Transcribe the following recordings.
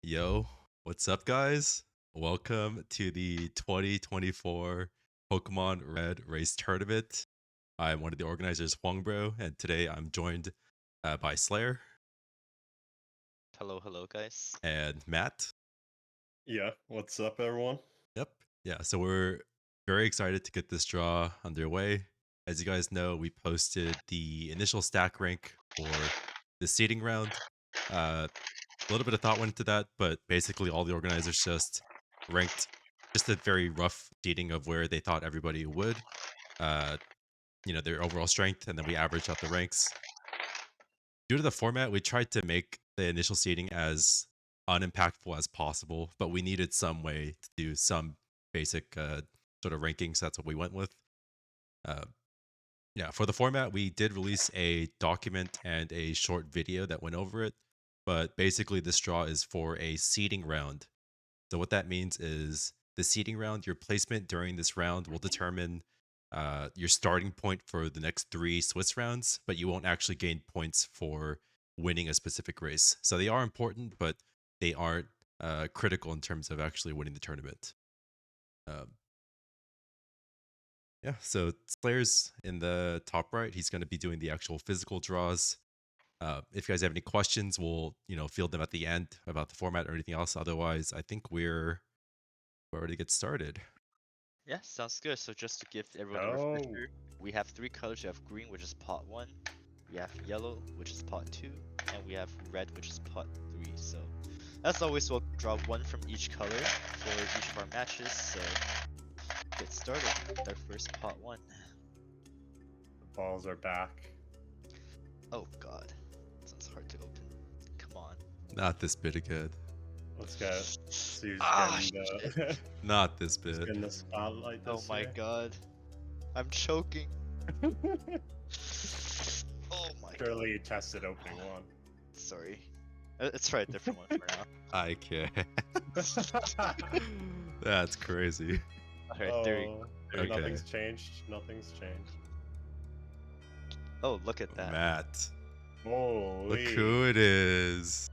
Yo, what's up, guys? Welcome to the 2024 Pokemon Red Race Tournament. I'm one of the organizers, Huangbro, and today I'm joined by Slayer Hello, hello, guys. and Matt. Yeah, what's up, everyone? Yep. Yeah, so we're very excited to get this draw underway. As you guys know, we posted the initial stack rank for the seeding round. A little bit of thought went into that, but basically all the organizers just ranked just a very rough seeding of where they thought everybody would, uh, their overall strength, and then we averaged out the ranks. Due to the format, we tried to make the initial seeding as unimpactful as possible, but we needed some way to do some basic sort of rankings. That's what we went with. Uh, yeah, for the format, we did release a document and a short video that went over it. But basically, this draw is for a seeding round. So what that means is the seeding round, your placement during this round will determine your starting point for the next 3 Swiss rounds, but you won't actually gain points for winning a specific race. So they are important, but they aren't critical in terms of actually winning the tournament. Yeah, so Slayer's in the top right. He's going to be doing the actual physical draws. If you guys have any questions, we'll field them at the end about the format or anything else. Otherwise, I think we're ready to get started. Yeah, sounds good. So just to give everyone a refresher, we have 3 colors. We have green, which is pot 1. We have yellow, which is pot 2. And we have red, which is pot 3. So as always, we'll draw 1 from each color for each of our matches. So get started with our first pot 1. The balls are back. Oh god, sounds hard to open. Come on. Not this bit again. Let's go. See who's getting the, Not this bit. getting the spotlight Oh this my year. god. I'm choking. Oh my god. Surely you tested opening one. Sorry. Let's try a different one for now. I can't. That's crazy. Alright, there you go. Okay. Nothing's changed. Nothing's changed. Oh, look at that. Matt, Holy. look who it is.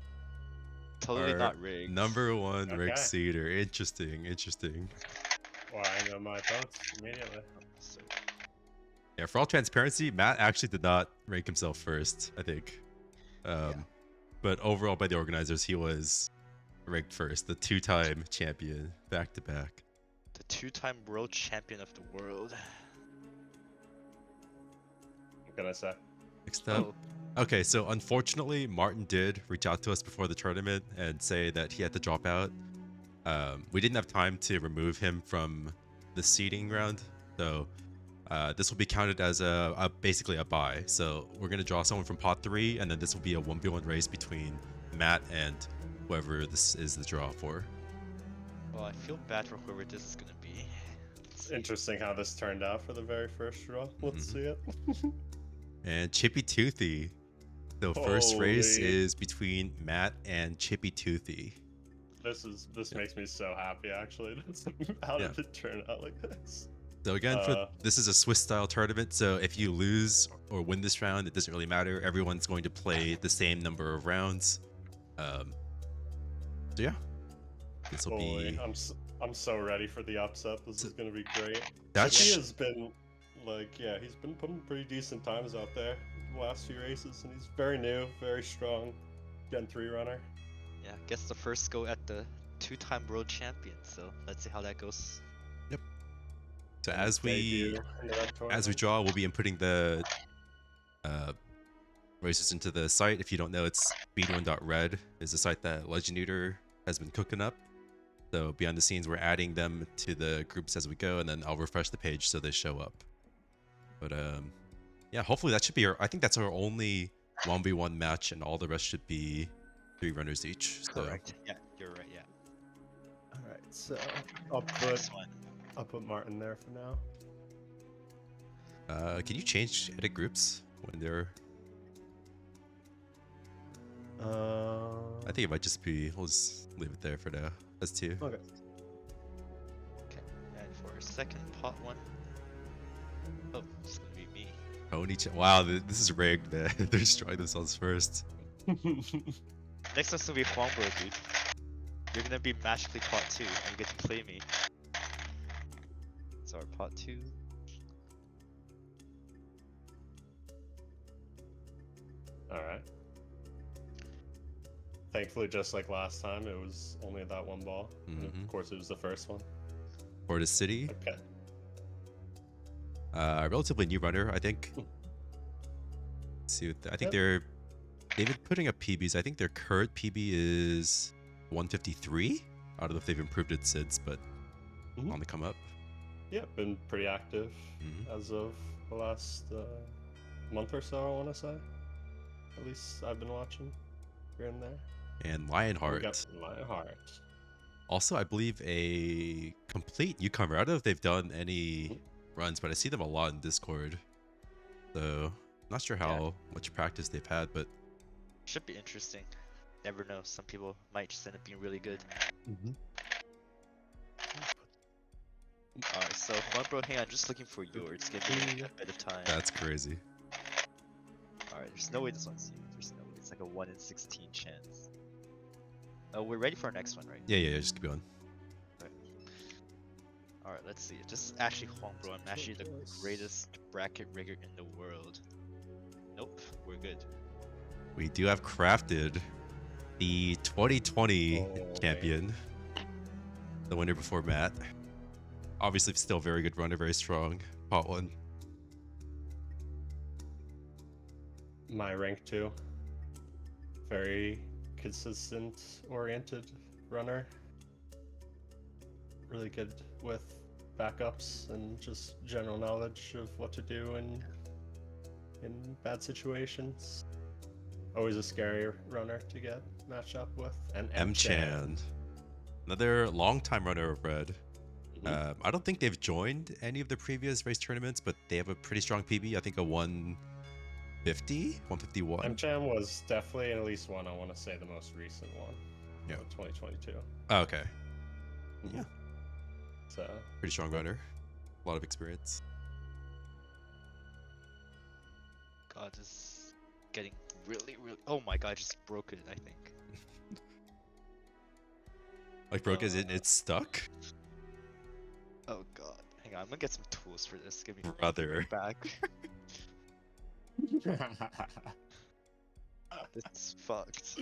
Totally Our not rigged. Number 1 Okay. Rick Cedar. Interesting. Well, I know my votes immediately. So, Yeah, for all transparency, Matt actually did not rank himself first, I think. But overall, by the organizers, he was ranked first, the 2-time champion, back to back. the 2-time world champion of the world. What can I say? Next up. Okay, so unfortunately, Martin did reach out to us before the tournament and say that he had to drop out. We didn't have time to remove him from the seeding round, so this will be counted as basically a bye. So we're gonna draw someone from pot 3, and then this will be a 1v1 race between Matt and whoever this is the draw for. Well, I feel bad for whoever this is gonna be. It's interesting how this turned out for the very first draw. Let's see it. And Chippy Toothy. The first race Holy. is between Matt and Chippy Toothy. This makes me so happy, actually. How did it turn out like this? So again, this is a Swiss style tournament, so if you lose or win this round, it doesn't really matter. Everyone's going to play the same number of rounds. So yeah, this will be. I'm so ready for the upset. This is gonna be great. That's He has been he's been putting pretty decent times out there the last few races, and he's very new, very strong, Gen 3 runner. Yeah, gets the first go at the 2-time world champion. So let's see how that goes. So as we Debut in the Red Tournament. draw, we'll be inputting the races into the site. If you don't know, it's speedrun.red is a site that Legend Eater has been cooking up. So behind the scenes, we're adding them to the groups as we go, and then I'll refresh the page so they show up. But yeah, hopefully that should be I think that's our only 1v1 match, and all the rest should be 3 runners each. So. Correct. Yeah, you're right. Yeah. All right, so I'll Next one. put Martin there for now. Can you change edit groups when they're? I think it might just be. We'll just leave it there for now. That's 2. Okay. Okay, and for our second pot 1. Oh, it's gonna be me. Wow, this is rigged, man. They're destroying themselves first. Next one's gonna be Huangbro, dude. You're gonna be magically pot 2 and you get to play me. So our pot 2. Alright. Thankfully, just like last time, it was only that one ball. And Mhm. of course, it was the first one. For the city, Okay. a relatively new runner, I think. Let's see, I think Yep. they've been putting up PBs. I think their current PB is 153. I don't know if they've improved it since, but Mhm. on the come up. Yeah, been pretty active Mhm. as of the last month or so, I want to say. At least I've been watching here and there. And We Lionheart. got Lionheart. Also, I believe a complete newcomer. I don't know if they've done any runs, but I see them a lot in Discord. So, not sure how much practice they've had, but Should be interesting. Never know. Some people might just end up being really good. Alright, so one bro, hang on, just looking for yours. Give me a bit of time. that's crazy. Alright, there's no way this one's you. There's no way. It's like a 1 in 16 chance. Oh, we're ready for our next one, right? Yeah, just keep going. Alright, let's see. Just actually Huang bro, I'm actually the greatest bracket rigger in the world. Nope, we're good. We do have crafted the 2020 champion, the winner before Matt. Obviously, still very good runner, very strong. Pot 1. My rank 2. Very consistent oriented runner. Really good with backups and just general knowledge of what to do in bad situations. Always a scary runner to get matched up with. And M-Chan. Another long-time runner of Red. I don't think they've joined any of the previous race tournaments, but they have a pretty strong PB. I think a 150, 151. M-Chan was definitely at least one, I want to say the most recent one. Yeah. 2022. Oh, okay. Mhm. Yeah. So Pretty strong runner. A lot of experience. God, this is getting really. Oh my god, I just broke it, I think. Like broke as in it's stuck? Oh god. Hang on, I'm gonna get some tools for this. Give me Brother. back. This is fucked.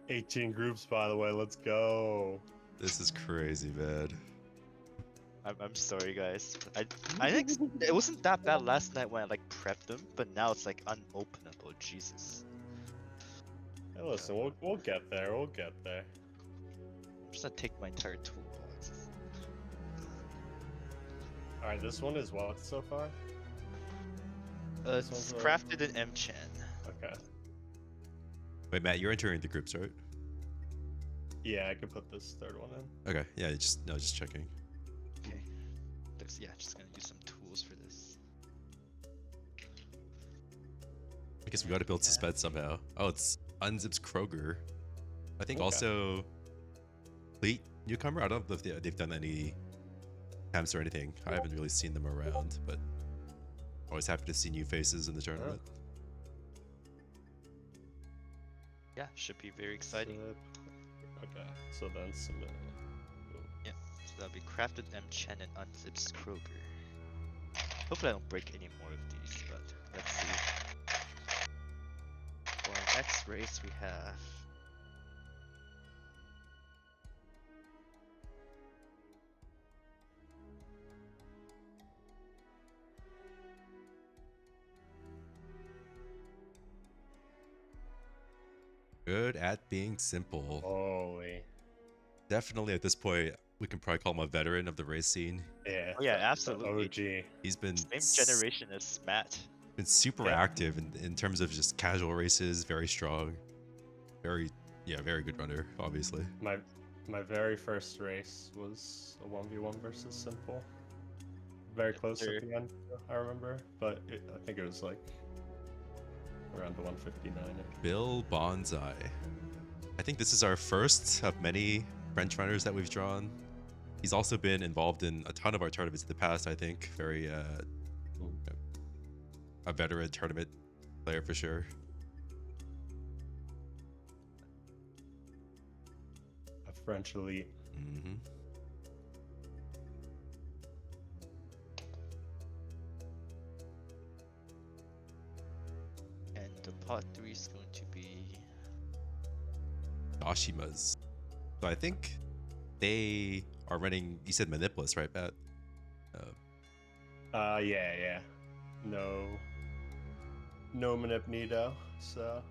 18 groups, by the way. Let's go. This is crazy, man. I'm sorry, guys. I think it wasn't that bad last night when I like prepped them, but now it's like unopenable. Jesus. Hey, listen, we'll get there. We'll get there. I'm just gonna take my entire toolbox. All right, this one is what so far? It's one's crafted in M-Chan. Okay. Wait, Matt, you're entering the groups, right? Yeah, I could put this third one in. Okay, yeah, just checking. Okay. Yeah, just gonna use some tools for this. I guess we gotta build suspense somehow. Oh, it's Unzips Kroger. I think Okay. also Fleet newcomer. I don't know if they've done any camps or anything. I haven't really seen them around, but always happy to see new faces in the tournament. Yeah, should be very exciting. Okay, so then submit. Yeah, so that'll be crafted M-Chan and unzips Kroger. Hopefully I don't break any more of these, but let's see. For our next race we have... Good at being simple. Holy. Definitely at this point, we can probably call him a veteran of the race scene. Yeah. Oh yeah, absolutely. OG. He's been Same generation as Matt. been super active in terms of just casual races. Very strong. Very good runner. Obviously. My very first race was a 1v1 versus simple. Very close at the end, I remember, but I think it was like around the 159. Bill Bonsai. I think this is our first of many French runners that we've drawn. He's also been involved in a ton of our tournaments in the past, I think. Very a veteran tournament player for sure. French elite. Mm-hmm. And the pot 3 is going to be Gashimas. So I think they are running. You said Manipulas, right, Pat? Yeah. No Manip Nido, so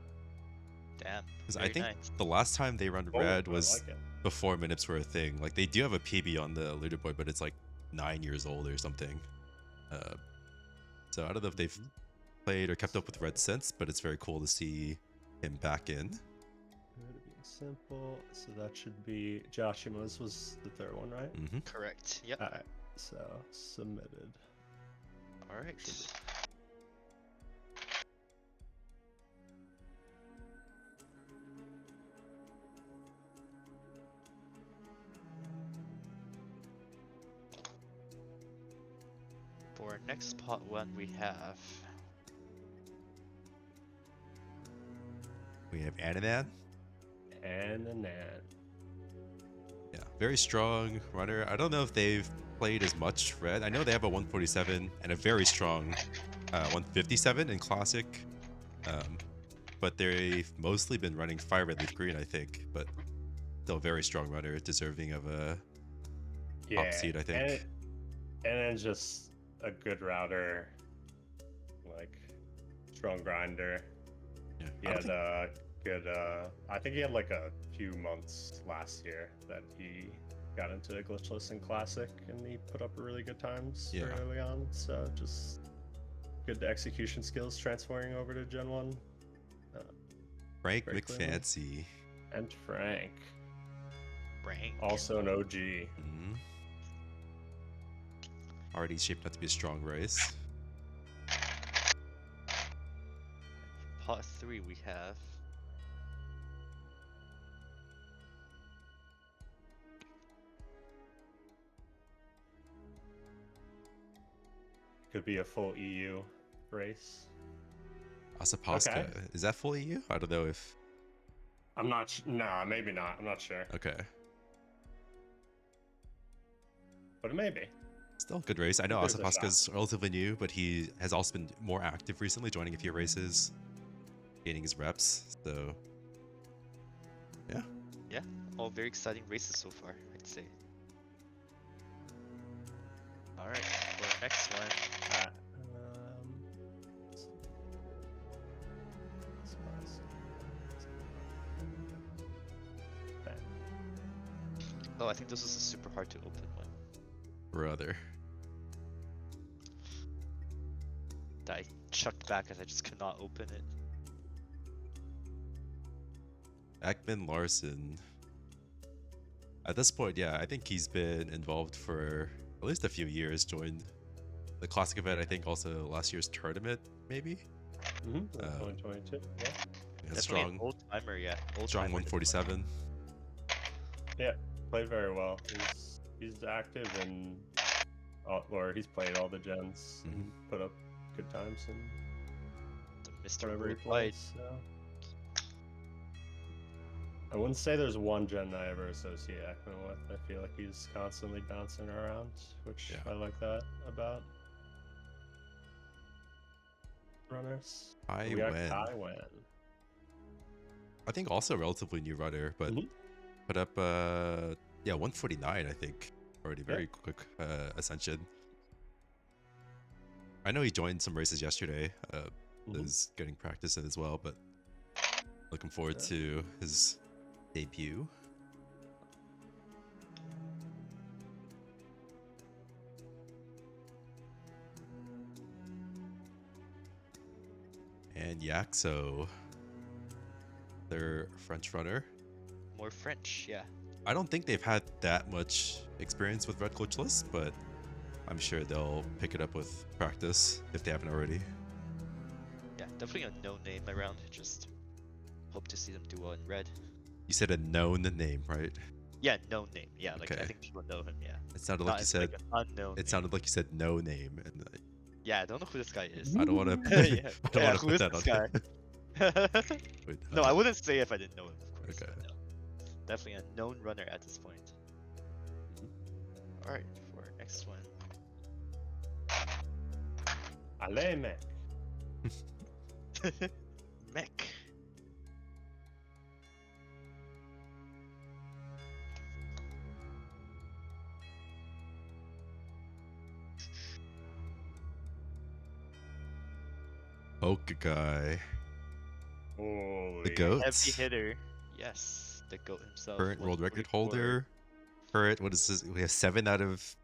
damn. Because I Very think nice. the last time they run red I was like it. before Manips were a thing. Like they do have a PB on the leaderboard, but it's like 9 years old or something. So I don't know if they've played or kept up with red since, but it's very cool to see him back in. Being simple, so that should be Joshima's was the third one, right? Mm-hmm. Correct. Yep. Alright, so submitted. All right. For our next pot 1, we have We have Ananan. And an Yeah, very strong runner. I don't know if they've played as much red. I know they have a 147 and a very strong 157 in classic, but they've mostly been running fire red leaf green, I think. But still a very strong runner, deserving of a top seed, I think. And then just a good router, like strong grinder. Yeah, He had a good. I think he had like a few months last year that he got into Glitchless and Classic, and he put up really good times early on. So just good execution skills transferring over to Gen 1. Frank very clearly. McFancy. And Frank, Rank. also an OG. Mm-hmm. Already shaped up to be a strong race. Pot 3, we have Could be a full EU race. Asapaska. Okay. Is that full EU? I don't know if. I'm not. Nah, maybe not. I'm not sure. Okay. But it may be. Still a good race. I know There's a Asapaska's relatively new, but he has also been more active recently, joining a few races, gaining his reps. So, yeah. Yeah, all very exciting races so far, I'd say. Alright, for our next one, oh, I think this is a super hard to open one. Brother. That I chucked back as I just could not open it. Ekman Larson. At this point, yeah, I think he's been involved for at least a few years. Joined the classic event, I think also last year's tournament, maybe. 2022. Yeah. Yeah, Definitely strong, an old timer, yeah. strong 147. Yeah, played very well. He's active and or he's played all the gens and put up good times and The Mr. whatever he Worldwide. plays. So. I wouldn't say there's one gen I ever associate Ekman with. I feel like he's constantly bouncing around, which I like that about runners. We got Kai Wen. I think also a relatively new runner, but put up 149, I think. Already very quick ascension. I know he joined some races yesterday. Is getting practice in as well, but looking forward to his debut. And Yaxo, their French runner. More French, yeah. I don't think they've had that much experience with Red Glitchless, but I'm sure they'll pick it up with practice if they haven't already. Yeah, definitely a no name around. Just hope to see them do well in red. You said a known name, right? Yeah, no name. Yeah, like Okay. I think people know him. Yeah. It sounded Not like you as, said. like, an unknown. It sounded like you said no name, and Yeah, I don't know who this guy is. I don't want to. Yeah, I don't want to who put is that this on. guy? Wait, No, I wouldn't say if I didn't know him, of course. Okay. but no. definitely a known runner at this point. Alright, for our next one. Allez, mec. Mech. Pokeguy. Holy. The goat. Heavy hitter. Yes, the goat himself. Current world record 144. holder. Current, what is this? We have 7 out of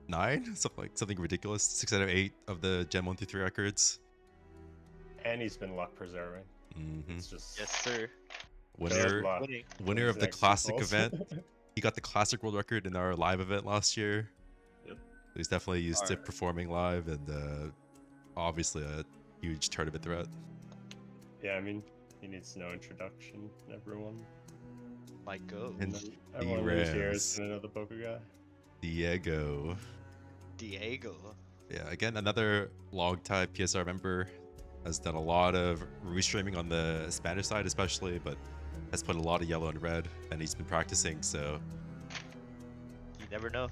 9? Something ridiculous. 6 out of 8 of the Gen 1 through 3 records. And he's been luck preserving. Mm-hmm. It's just Yes, sir. Winner, luck. Winning. winner of the Exact classic sequels. event. He got the classic world record in our live event last year. Yep. He's definitely used to Alright. performing live and obviously a huge tournament threat. Yeah, I mean, he needs no introduction. Everyone. My goat. And Everyone who's here Rams. is gonna know the Pokeguy. Diego. Diego. Yeah, again, another long-time PSR member. Has done a lot of restreaming on the Spanish side especially, but has put a lot of yellow and red, and he's been practicing, so You never know.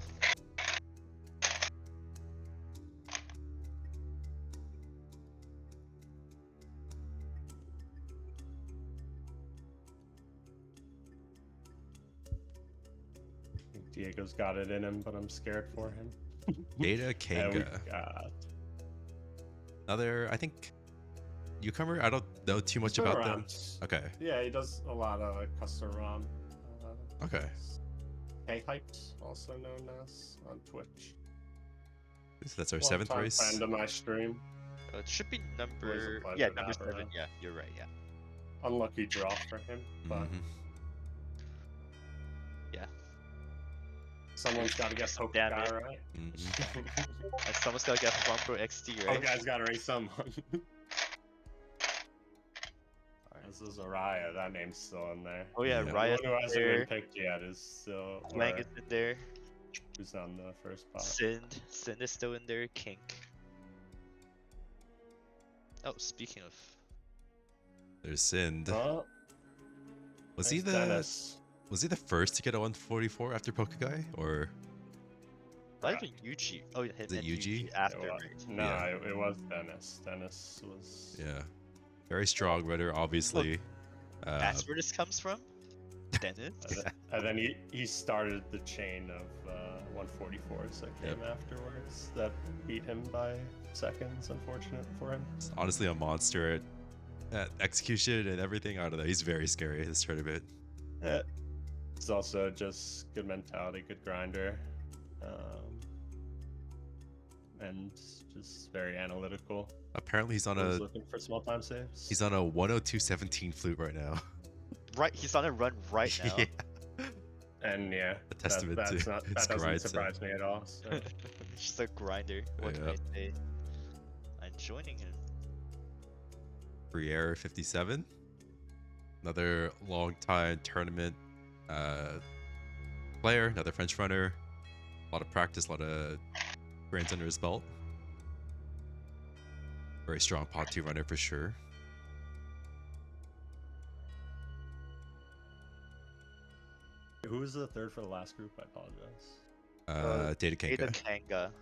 I think Diego's got it in him, but I'm scared for him. Data And we Kanga. got Another, I think, newcomer. I don't know too much been about them. around. Okay, Yeah, he does a lot of like, custom ROM. okay. K-Hyped, also known as on Twitch. So that's our 7th Longtime race. friend of my stream. It should be Always a number. pleasure Yeah, to number have 7. around. Yeah, you're right. Yeah. Unlucky draw for him, but Mhm. Yeah. someone's got to get Some Pokeguy damage. right. Mhm. And someone's gotta get Flumbro XD, right? Poke's got to race someone. This is Araya. That name's still in there. Oh yeah, Yeah. Riot's The one who in hasn't there. been picked yet is still. Lang or is in there. who's on the first spot? Sind is still in there. Kink. Oh, speaking of, There's Sind. Oh, Was he there's the Dennis. was he the first to get a 144 after Pokeguy, or not even Yuji. Oh, yeah, Is it and Yuji? after, It was, right? no, Yeah. it was Dennis. Dennis was. yeah, very strong runner, obviously. That's where this comes from. Dennis. And then he started the chain of 144s that came afterwards that beat him by seconds. Unfortunate for him. He's honestly a monster at execution and everything. I don't know. He's very scary this tournament. He's also just good mentality, good grinder, and just very analytical. Apparently, he's on Always a looking for small time saves. he's on a 102.17 flute right now. Right, he's on a run right now. Yeah, And yeah, a testament that's to not, his that doesn't grind. surprise me at all. So. Just a grinder. What can I Yep. say? I'm joining him. Briere 57. Another long time tournament player, another French runner. A lot of practice, a lot of grains under his belt. Very strong pot 2 runner for sure. Who was the third for the last group? I apologize. Data Ada Kanga. Kanga.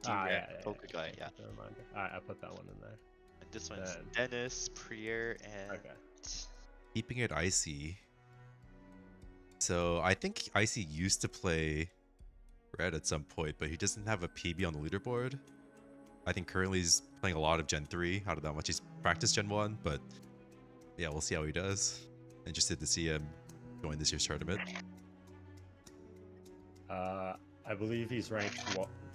Ah, D-Red, yeah. Pokeguy, yeah. Never mind. I put that one in there. And this one's Then- Dennis, Prier, and Okay. Keeping it icy. So I think Icy used to play Red at some point, but he doesn't have a PB on the leaderboard. I think currently he's playing a lot of Gen 3. I don't know how much he's practiced Gen 1, but yeah, we'll see how he does. Interested to see him join this year's tournament. I believe he's ranked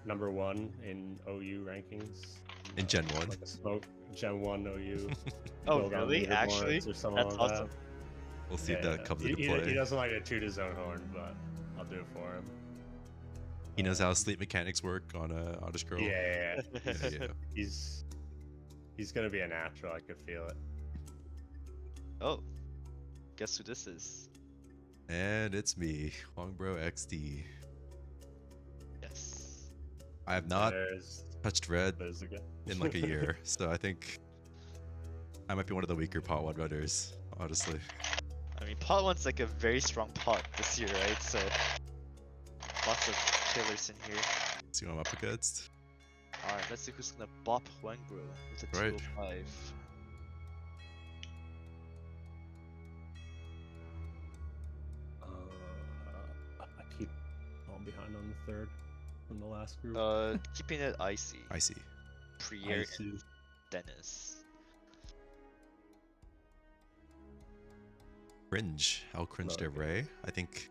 number 1 in OU rankings. In Gen 1. Like a smoke Gen 1 OU. Oh, build on really? Actually? leaderboards or something That's like awesome. that. We'll see if Yeah, that comes he, into he- play. he doesn't like to toot his own horn, but I'll do it for him. He knows how sleep mechanics work on a Oddish Girl. Yeah, Yeah, yeah. he's gonna be a natural. I could feel it. Oh, guess who this is? And it's me, Longbro XD. Yes. I have not There's touched Red there's the guy. in like a year, so I think I might be one of the weaker pot 1 runners, honestly. I mean, pot one's like a very strong pot this year, right? So lots of killers in here. See what I'm up against. Alright, let's see who's gonna bop Huangbro with a Right. 205. I keep falling behind on the third from the last group. Keeping it icy. I see. Priere Icy. and Dennis. Cringe. How cringed Okay. Array. I think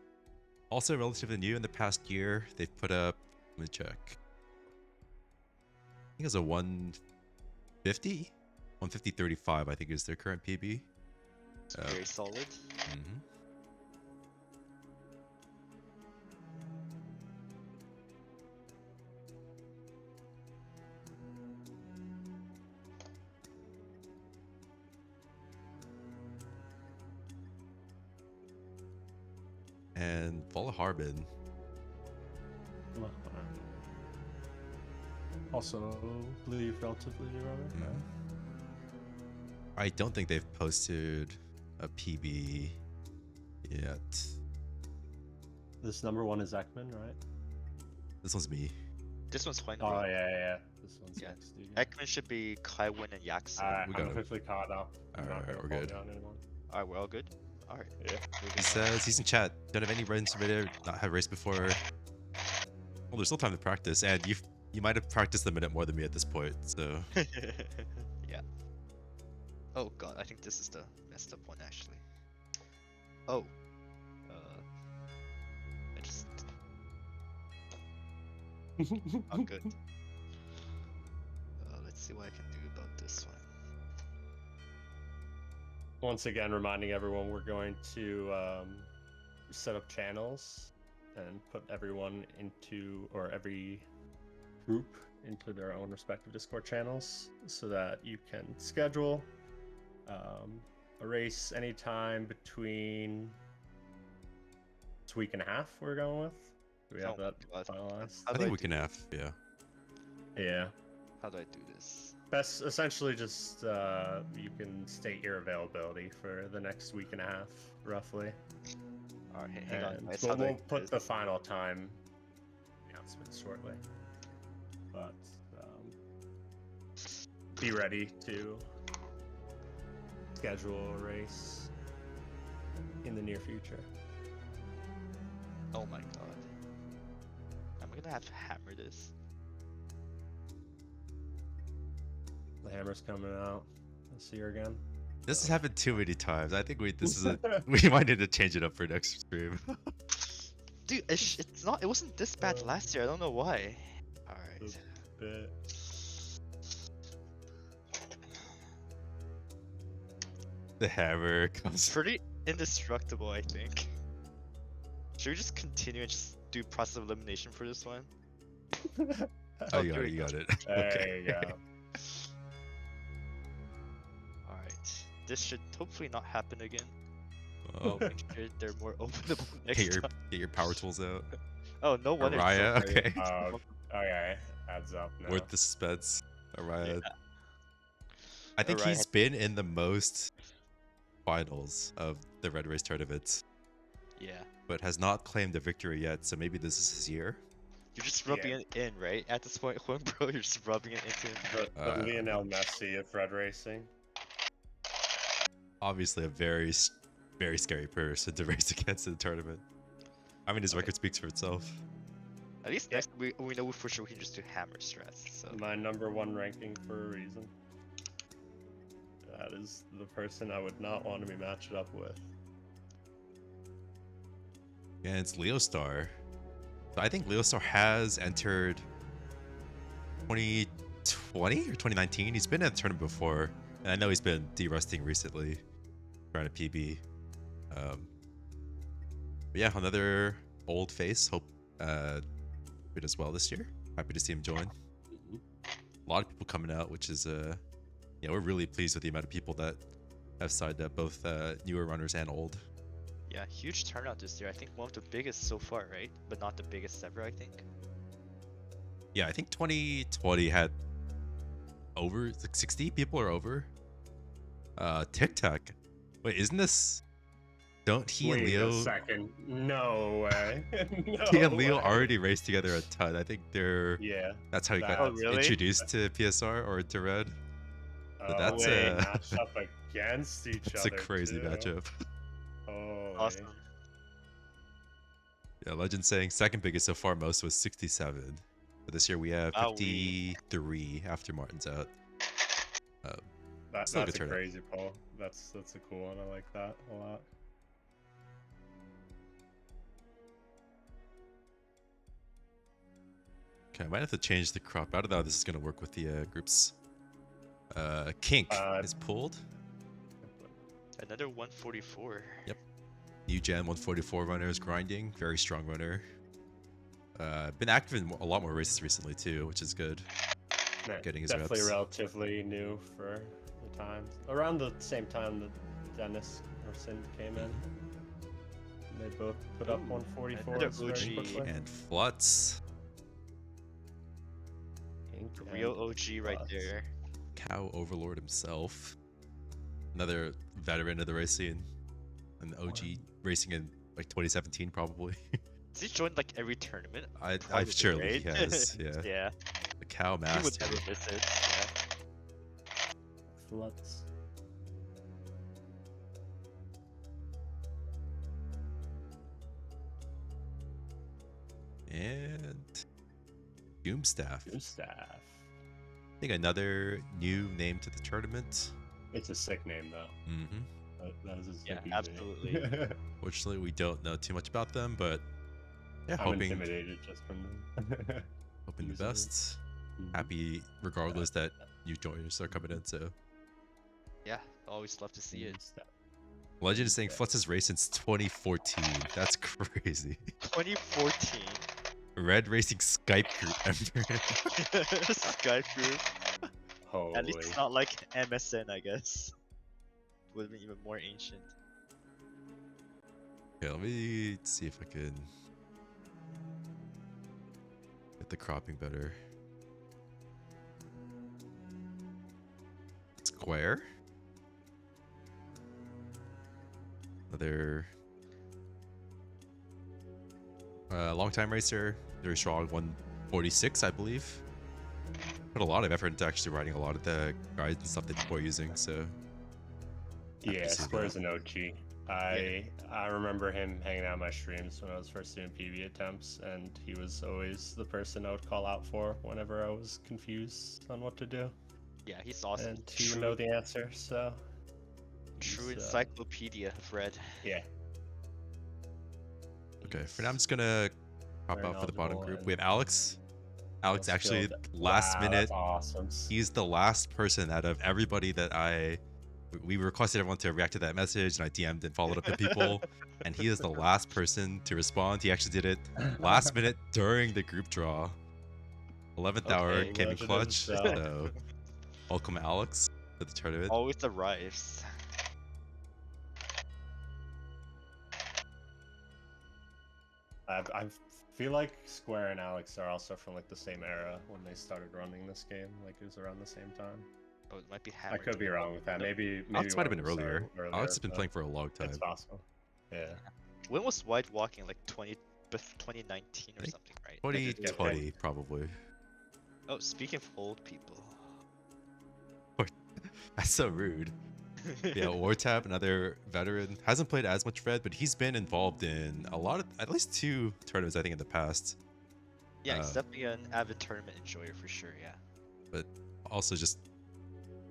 also relatively new in the past year. They've put up, let me check. I think it's a 150? 150.35, I think is their current PB. It's very solid. Mhm. And Vala Harbin. Also, believe relatively new runner. Mhm. I don't think they've posted a PB yet. This number one is Ekman, right? This one's me. This one's Huangbro. Oh yeah. This one's Yeah. next. Dude. Ekman should be Kaiwin and Yaksu. Alright, We I'm got him. officially caught up. I'm not Alright, gonna we're fall good. behind anymore. Alright, we're all good? Alright. Yeah. He says he's in chat. Don't have any runs submitted. Not have raced before. Well, there's still time to practice, and you might have practiced a minute more than me at this point. So Yeah. Oh god, I think this is the messed up one actually. Oh. I just not good. Let's see what I can do about this one. Once again, reminding everyone we're going to set up channels and put everyone into, or every group into their own respective Discord channels so that you can schedule a race anytime between this week and a half we're going with. Do we have Oh that my God. finalized? How I do think I we do can have, yeah. Yeah. How do I do this? Best, essentially just you can state your availability for the next week and a half, roughly. Alright, hang on And guys. we'll, How do I we'll do put this? the final time announcement shortly. But be ready to schedule a race in the near future. Oh my god. I'm gonna have to hammer this. The hammer's coming out this year again. This has happened too many times. I think we might need to change it up for next stream. Dude, it's not. It wasn't this bad last year. I don't know why. All right. Bit. The hammer It's comes. pretty indestructible, I think. Should we just continue and just do process of elimination for this one? Oh, you here got it. we You go. got it. There Okay. you go. All right. This should hopefully not happen again. Oh, Make sure they're more openable next get time. your power tools out. Oh, no wonder. it's so Araya, hard. okay. Okay, adds up now. Worth the suspense. Araya. Yeah. I think Araya. he's been in the most finals of the Red Race tournament, Yeah. but has not claimed a victory yet. So maybe this is his year. You're just rubbing Yeah. it in, right? At this point, bro, you're just rubbing it into him. The Lionel Messi of Red Racing. Obviously, a very scary person to race against in the tournament. I mean, his record speaks for itself. At least next we know for sure we can just do hammer stress. So My number one ranking for a reason. That is the person I would not want to be matched up with. Against Leostar. So I think Leostar has entered 2020 or 2019. He's been at the tournament before, and I know he's been de-rusting recently, trying to PB. But yeah, another old face. Hope it as well this year. Happy to see him join. A lot of people coming out, which is yeah, we're really pleased with the amount of people that have signed up, both newer runners and old. yeah, huge turnout this year. I think one of the biggest so far, right? But not the biggest ever, I think. Yeah, I think 2020 had over like 60 people or over. TikTok. Wait, isn't this? Don't he and Wait a Leo? second. No way. No He and Leo way. already raced together a ton. I think they're. Yeah. That's how he got Oh, really? introduced to PSR or to Red. So Oh, that's they a matched up against each that's a other. crazy too. matchup. Holy. Awesome. Yeah, Legend saying second biggest so far. Most was 67. But this year we have Wow, 53 after Martin's out. That's Still a a good turnout. crazy poll. That's a cool one. I like that a lot. Okay, I might have to change the crop. I don't know how this is going to work with the groups. Kink is pulled. Another 144. Yep. New Gen 144 runner is grinding. Very strong runner. Been active in a lot more races recently too, which is good. Yeah, Getting his definitely reps. relatively new for the time. Around the same time that Dennis or Sin came in. They both put up 144s another very OG. quickly. And Flutz. Ink Real and OG right Flutz. there. Cow Overlord himself. Another veteran of the race scene. An OG racing in like 2017 probably. Has he joined like every tournament? I'm Probably, sure right? he has. Yeah. Yeah. The Cow He would Master. never miss it. Flutz. And Doomstaff. Doomstaff. I think another new name to the tournament. It's a sick name though. Mm-hmm. That is a Yeah, sick absolutely. Fortunately, we don't know too much about them, but yeah, I'm hoping intimidated just from the the using it. best. Happy regardless that new joiners are coming in. So Yeah, always love to see it. Doomstaff. Legend is saying Flutz has raced since 2014. That's crazy. 2014. Red Racing Skype group member. Skype group. Holy. At least it's not like MSN, I guess. Would have been even more ancient. Okay, let me see if I can get the cropping better. Square. Another long-time racer, very strong, 146, I believe. Put a lot of effort into actually writing a lot of the guides and stuff that people are using. So happy Yeah, to see Square's that. an OG. I remember him hanging out on my streams when I was first doing PV attempts, and he was always the person I would call out for whenever I was confused on what to do. Yeah, he's awesome. And he would know the answer, so True he's, encyclopedia of Red. yeah. Okay, for now I'm just gonna pop Very out for the bottom knowledgeable group. We have Alex. Alex actually skilled. last Wow, minute. that's awesome. He's the last person out of everybody that we requested everyone to react to that message, and I DM'd and followed up to people, and he is the last person to respond. He actually did it last minute during the group draw. 11th hour Okay, came in legend clutch. himself. So welcome Alex to the tournament. Always arrives. I feel like Square and Alex are also from like the same era when they started running this game. Like it was around the same time. Oh, it might be I Hammer. could be wrong with that. Maybe Alex might have one been of them earlier. started Alex has been but playing for a long time. It's possible. Yeah. When was White Walking? Like 2019 or think something, right? 2020 probably. Oh, speaking of old people. That's so rude. Yeah, Wartab, another veteran, hasn't played as much Red, but he's been involved in a lot of, at least 2 tournaments, I think, in the past. Yeah, he's definitely an avid tournament enjoyer for sure, yeah. But also just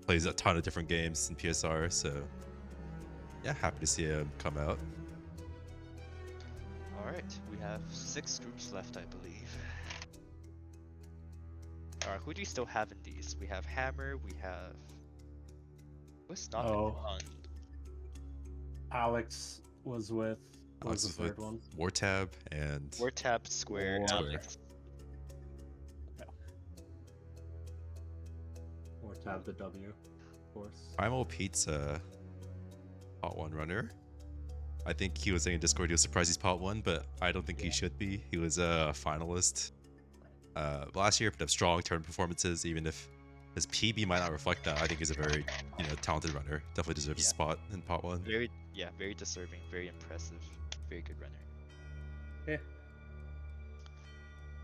plays a ton of different games in PSR, so yeah, happy to see him come out. Alright, we have 6 groups left, I believe. Alright, who do you still have in these? We have Hammer, we have... What's not been on? Alex was with. What Alex was was the with third one? Wartab and Wartab, Square, War- Alex. Or tab the W, of course. Primal Pizza, pot 1 runner. I think he was saying in Discord he was surprised he's pot 1, but I don't think he should be. He was a finalist last year, put up strong tournament performances, even if His PB might not reflect that. I think he's a very, talented runner. Definitely deserves a Yeah. spot in pot 1. Very deserving, very impressive, very good runner. Yeah.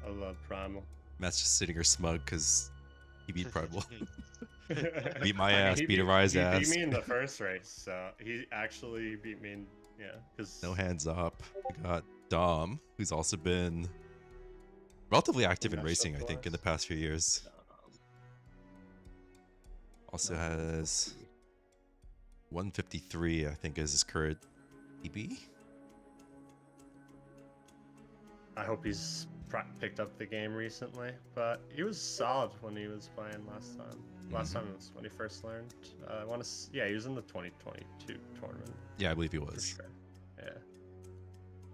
I love Primal. Matt's just sitting here smug because he beat Primal. Beat Beat my ass, beat Ari's He ass. beat me in the first race, so he actually beat me in, because... No hands up. We got Dom, who's also been relatively active in racing, I think, in the past few years. Also has 153, I think, is his current PB. I hope he's picked up the game recently, but he was solid when he was playing last time. Last time was when he first learned. I want to. Yeah, he was in the 2022 tournament. Yeah, I believe he For was. sure. Yeah.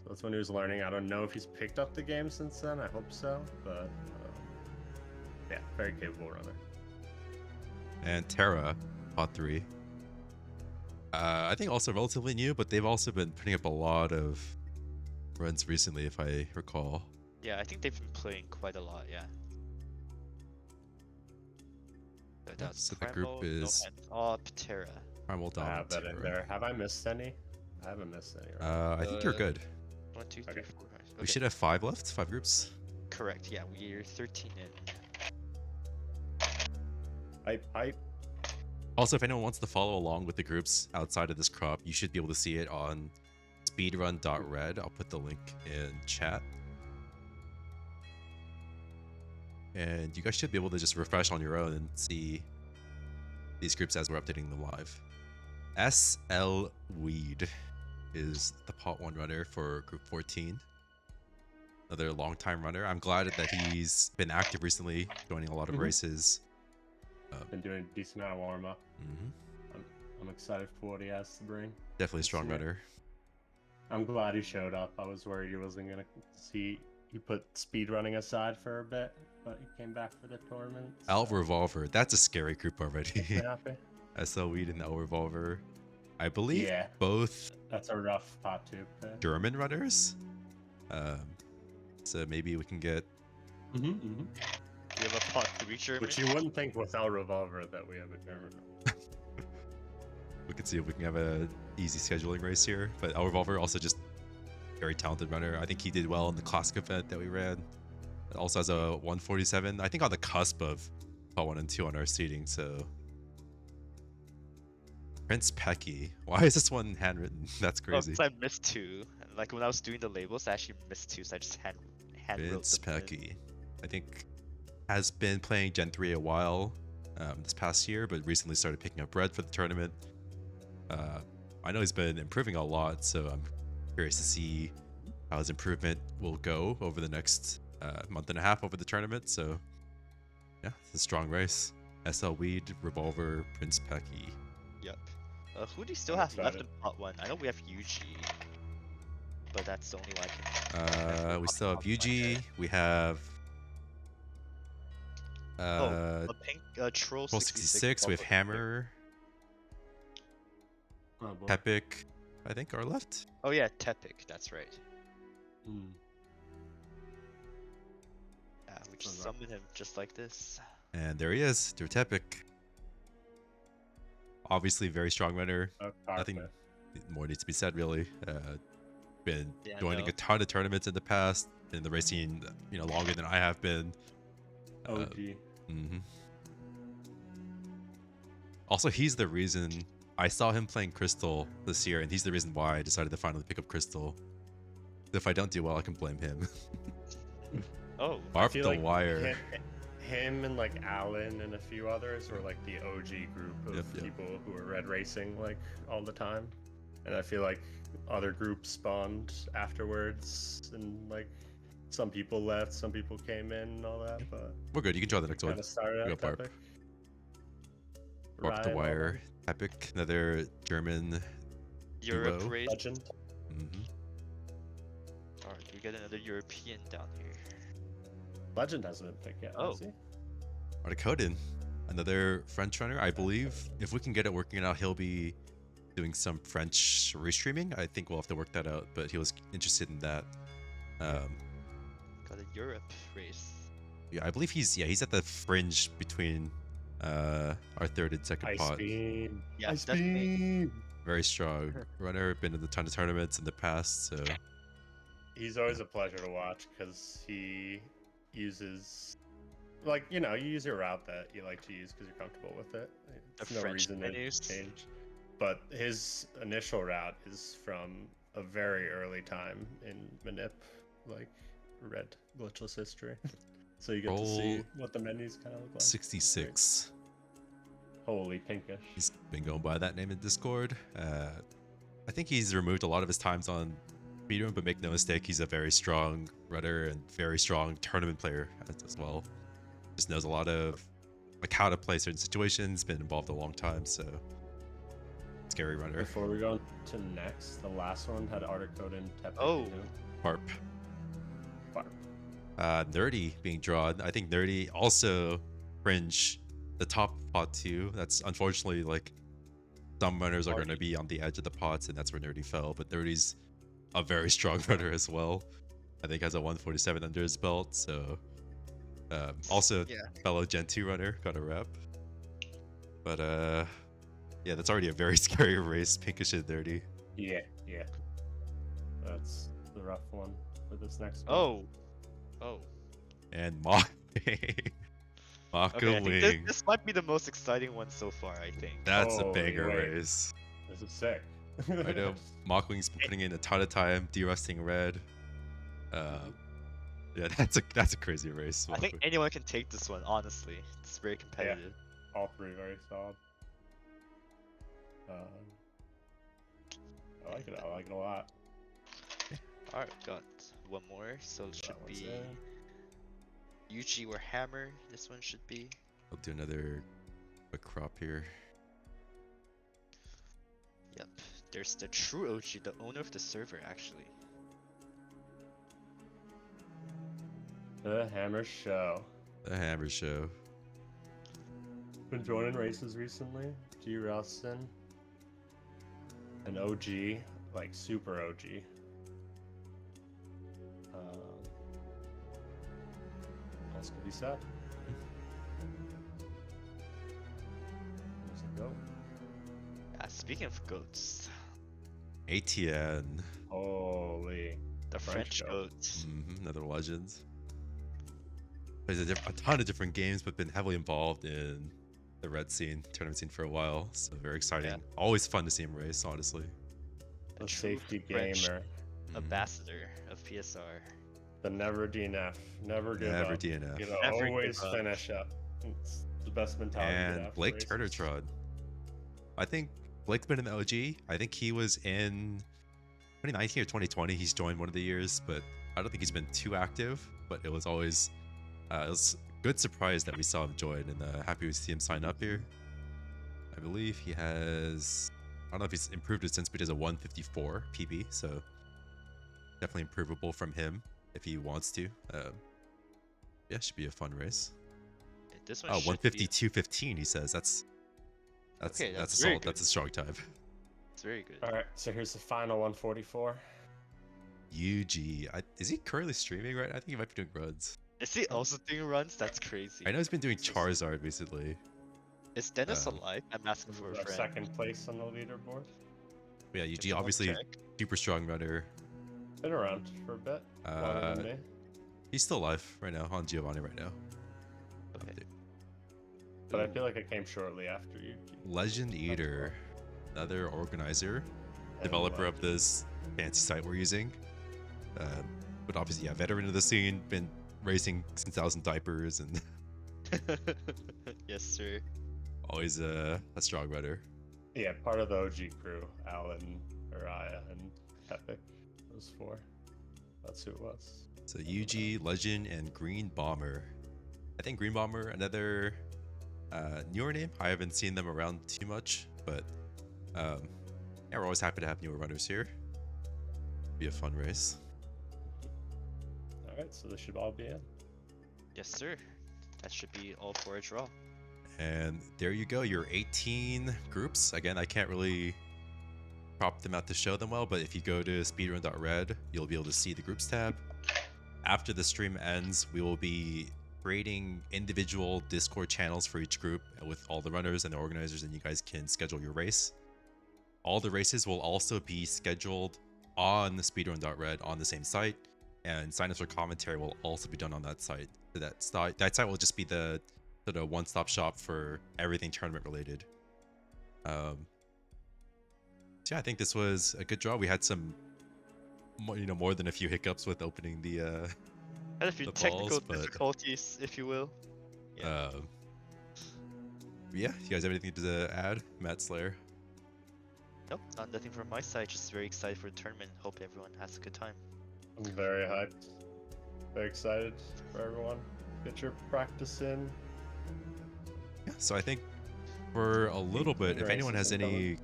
So that's when he was learning. I don't know if he's picked up the game since then. I hope so, but yeah, very capable runner. And Terra, pot 3. I think also relatively new, but they've also been putting up a lot of runs recently, if I recall. Yeah, I think they've been playing quite a lot. Yeah. So the group is Patera. Primal, Dom, I have and that in Terra. there. Have I missed any? I haven't missed any. Right? I think you're good. 1, 2, 3, Okay. 4, 5. We Okay. should have 5 left, 5 groups. Correct. Yeah, we're 13 in. I Also, if anyone wants to follow along with the groups outside of this crop, you should be able to see it on speedrun.red. I'll put the link in chat. And you guys should be able to just refresh on your own and see these groups as we're updating them live. SL Weed is the pot 1 runner for group 14. Another long-time runner. I'm glad that he's been active recently, joining a lot of races. been doing a decent amount of warm up. I'm excited for what he has to bring. Definitely a strong Yeah. runner. I'm glad he showed up. I was worried he wasn't gonna see. He put speed running aside for a bit, but he came back for the tournament. Al Revolver. That's a scary group already. Makes me happy. SL Weed and Al Revolver. I believe Yeah. both That's a rough pot to pick. German runners. So maybe we can get. We have a pot 3 German. Which you wouldn't think without Revolver that we have a German. We can see if we can have a easy scheduling race here. But Al Revolver also just very talented runner. I think he did well in the classic event that we ran. It also has a 147. I think on the cusp of pot 1 and 2 on our seating. So Prince Pecky. Why is this one handwritten? That's crazy. I missed 2. Like when I was doing the labels, I actually missed 2, so I just hand wrote Prince them in. Pecky. I think has been playing Gen 3 a while this past year, but recently started picking up Red for the tournament. I know he's been improving a lot, so I'm curious to see how his improvement will go over the next month and a half over the tournament. So yeah, it's a strong race. SL Weed, Revolver, Prince Pecky. Yep. Who do you still I'm have left in excited. pot 1? I know we have UG, but that's the only one I can. We still have UG. We have A pink Troll Troll 66. 66. We have also- Hammer, Oh, boy. Epic, I think are left. Oh yeah, Tepic. That's right. Mm. Yeah, we just Alright. summon him just like this. And there he is, Tepic. Obviously, very strong runner. Nothing Carpet. more needs to be said, really. Been Yeah, joining no. a ton of tournaments in the past, in the racing, longer than I have been. OG. Mhm. Also, he's the reason I saw him playing Crystal this year, and he's the reason why I decided to finally pick up Crystal. If I don't do well, I can blame him. Oh, I Barf feel the like wire. Him and like Alan and a few others were like the OG group of Yep. people who were red racing like all the time, and I feel like other groups spawned afterwards, and like some people left, some people came in, and all that. But We're good. You can draw the next one. kind of started We out got Barp. epic. Barf the wire. Epic. Another German. Europe Duo. race. Legend. Mhm. Alright, we get another European down here. Legend hasn't been picked yet. Oh. Has he? Articoden, another French runner. I believe if we can get it working out, he'll be doing some French restreaming. I think we'll have to work that out, but he was interested in that. Got a Europe race. Yeah, I believe he's at the fringe between Our third and second Ice pot. beam. Yeah, Ice definitely. beam. Very strong runner. Been in a ton of tournaments in the past, so He's always a pleasure to watch because he uses, like, you use your route that you like to use because you're comfortable with it. There's no French reason menus. to change. But his initial route is from a very early time in Manip, like Red Glitchless history. So you get to see Roll what the menus kind of look like. 66. Holy pinkish. He's been going by that name in Discord. I think he's removed a lot of his times on speedrun, but make no mistake, he's a very strong runner and very strong tournament player as well. Just knows a lot of like how to play certain situations. Been involved a long time, so scary runner. Before we go to next, the last one had Articode and Tepe. Oh. Harp. Barb. Nerdy being drawn. I think Nerdy also fringe the top pot too. That's unfortunately like some runners are going to be on the edge of the pots, and that's where Nerdy fell. But Nerdy's a very strong runner as well. I think has a 147 under his belt. So also fellow Gen 2 runner, got a rep. But yeah, that's already a very scary race. Pinkish and Nerdy. Yeah. That's the rough one for this next one. Oh. And Maka Okay, I think Wing. this might be the most exciting one so far, I think. That's a Holy banger wait. race. This is sick. I know Mockwing's been putting in a ton of time, de-rusting red. Yeah, that's a crazy race. I think anyone can take this one, honestly. It's very competitive. All three very solid. I like it. I like it a lot. Alright, got one more, so it should That one's be in. Yuji or Hammer. This one should be. I'll do another quick crop here. Yep. There's the true OG, the owner of the server, actually. The Hammer Show. The Hammer Show. Been joining races recently. G. Ralston. An OG, like super OG. What else could be said? There's a goat. Speaking of goats, ATN. Holy. the French French goat. goats. Another legend. Plays a ton of different games, but been heavily involved in the red scene, tournament scene for a while. So very exciting. Yeah. Always fun to see him race, honestly. A The true safety French gamer. ambassador of PSR. The never DNF. Never give Never up. DNF. You know, Never give always up. finish up. It's the best mentality. to And have for Blake races. Turnertrod. I think Blake's been in the OG. I think he was in 2019 or 2020. He's joined one of the years, but I don't think he's been too active. But it was always it was a good surprise that we saw him join, and happy to see him sign up here. I believe he has. I don't know if he's improved it since, but he has a 154 PB, so definitely improvable from him if he wants to. Yeah, should be a fun race. This one Oh, should be- 152.15. He says that's Okay, that's a very solid. That's good. a strong time. It's very good. All right, so here's the final 144. UG. Is he currently streaming right? I think he might be doing runs. Is he also doing runs? That's crazy. I know he's been doing Charizard recently. Is Dennis Um, alive? I'm asking This for is a our friend. second place on the leaderboard. But yeah, Can UG someone obviously check? super strong runner. Been around for a bit. Longer than me. He's still alive right now on Giovanni right now. Okay. Update. But I feel like it came shortly after you. Legend Eater, another organizer, And, developer of this fancy site we're using. But obviously, yeah, veteran of the scene, been racing since I was in diapers, and Yes, sir. always a strong runner. Yeah, part of the OG crew. Alan, Araya, and Epic. Those four. That's who it was. So UG, Legend, and Green Bomber. I think Green Bomber, another newer name. I haven't seen them around too much, but yeah, we're always happy to have newer runners here. Be a fun race. Alright, so this should all be in. Yes, sir. That should be all for a draw. And there you go, your 18 groups. Again, I can't really prop them out to show them well, but if you go to speedrun.red, you'll be able to see the groups tab. After the stream ends, we will be creating individual Discord channels for each group with all the runners and the organizers, and you guys can schedule your race. All the races will also be scheduled on the speedrun.red on the same site, and signups for commentary will also be done on that site. So that site will just be the sort of one-stop shop for everything tournament related. So yeah, I think this was a good draw. We had some, more than a few hiccups with opening the Had a few the technical balls, but difficulties, if you will. Yeah. Yeah, you guys have anything to add, Matt Slayer? Nope, nothing from my side. Just very excited for the tournament. Hope everyone has a good time. I'm very hyped. Very excited for everyone. Get your practice in. Yeah, so I think for a little bit, if anyone has any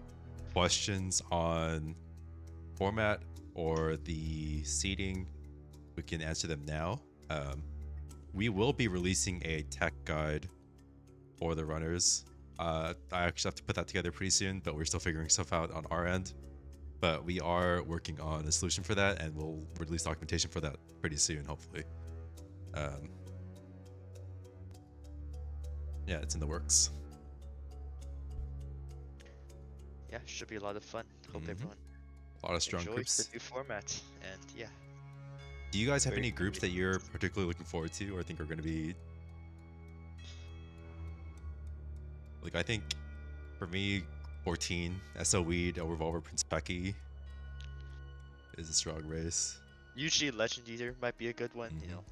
questions on format or the seating, we can answer them now. We will be releasing a tech guide for the runners. I actually have to put that together pretty soon, but we're still figuring stuff out on our end. But we are working on a solution for that, and we'll release documentation for that pretty soon, hopefully. Yeah, it's in the works. Yeah, should be a lot of fun. Hope everyone A lot of strong enjoys groups. the new format. And yeah. Do you guys have Very any groups that you're particularly looking forward to, or think are going to be? Like, I think for me, 14, SO Weed, El Revolver, Prince Pecky is a strong race. Usually Legend Eater might be a good one, you know.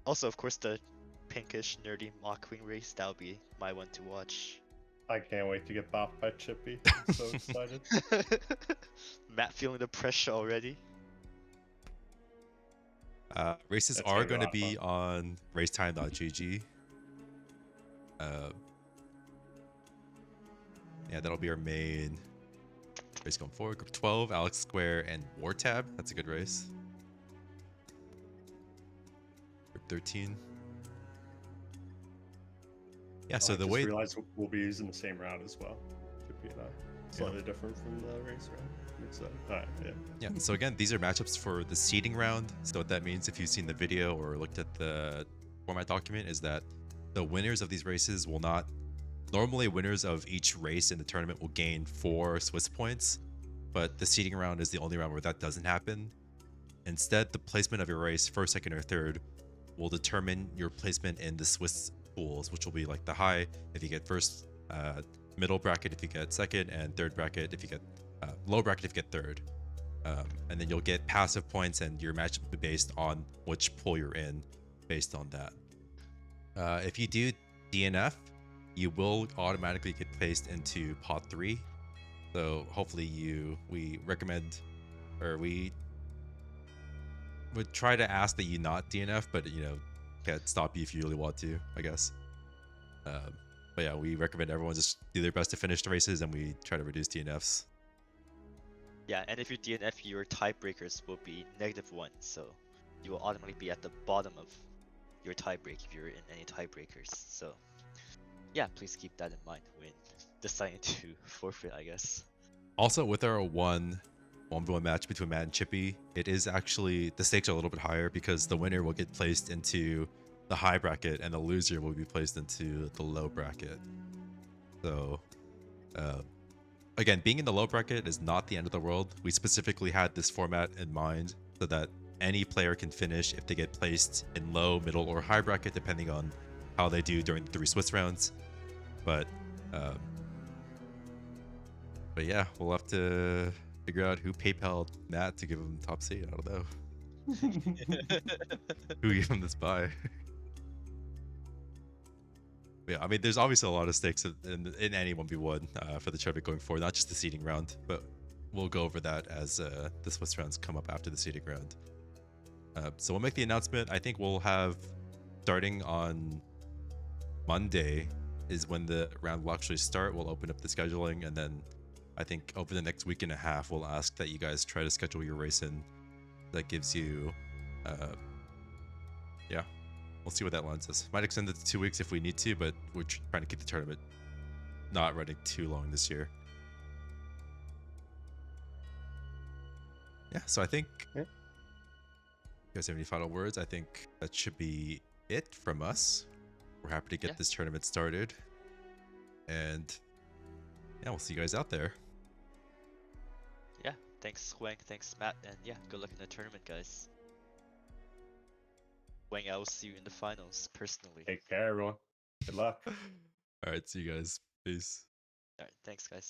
Also, of course, the pinkish, nerdy Mock Queen race, that'll be my one to watch. I can't wait to get bopped by Chippy. I'm so excited. Matt feeling the pressure already. Races That's are gonna be going a to lot of be on racetime.gg. Yeah, that'll be our main race going forward. Group 12, Alex Square and Wartab. That's a good race. Group 13. Yeah, so I the just way realized we'll be using the same route as well. Chippy and I. Slightly different from the race route. I'm excited. Alright, yeah. Yeah, so again, these are matchups for the seeding round. So what that means, if you've seen the video or looked at the format document, is that the winners of these races will not... Normally, winners of each race in the tournament will gain 4 Swiss points, but the seeding round is the only round where that doesn't happen. Instead, the placement of your race, first, second, or third, will determine your placement in the Swiss pools, which will be like the high if you get first, middle bracket if you get second, and third bracket if you get low bracket if you get third. And then you'll get passive points, and your match will be based on which pool you're in based on that. If you do DNF, you will automatically get placed into pot 3. So hopefully we recommend, or we would try to ask that you not DNF, but can't stop you if you really want to, I guess. But yeah, we recommend everyone just do their best to finish the races, and we try to reduce DNFs. Yeah, and if you DNF, your tiebreakers will be -1, so you will automatically be at the bottom of your tiebreak if you're in any tiebreakers. So yeah, please keep that in mind when deciding to forfeit, I guess. Also, with our 1v1 match between Matt and Chippy, it is actually, the stakes are a little bit higher because the winner will get placed into the high bracket and the loser will be placed into the low bracket. So again, being in the low bracket is not the end of the world. We specifically had this format in mind so that any player can finish if they get placed in low, middle, or high bracket, depending on how they do during the 3 Swiss rounds. But yeah, we'll have to figure out who PayPal'd Matt to give him top seed. I don't know. Who gave him this buy? Yeah, I mean, there's obviously a lot of stakes in any 1v1 for the tournament going forward, not just the seeding round, but we'll go over that as the Swiss rounds come up after the seeding round. So we'll make the announcement. I think we'll have, starting on Monday is when the round will actually start. We'll open up the scheduling, and then I think over the next week and a half, we'll ask that you guys try to schedule your race in. That gives you, yeah, we'll see what that lines us. Might extend it to 2 weeks if we need to, but we're trying to keep the tournament not running too long this year. Yeah, so I think, you guys have any final words? I think that should be it from us. We're happy to get Yeah. this tournament started. And yeah, we'll see you guys out there. Yeah. Thanks, Wang. Thanks, Matt. And yeah, good luck in the tournament, guys. Wang, I will see you in the finals personally. Take care, everyone. Good luck. All right, see you guys. Peace. Alright, thanks, guys.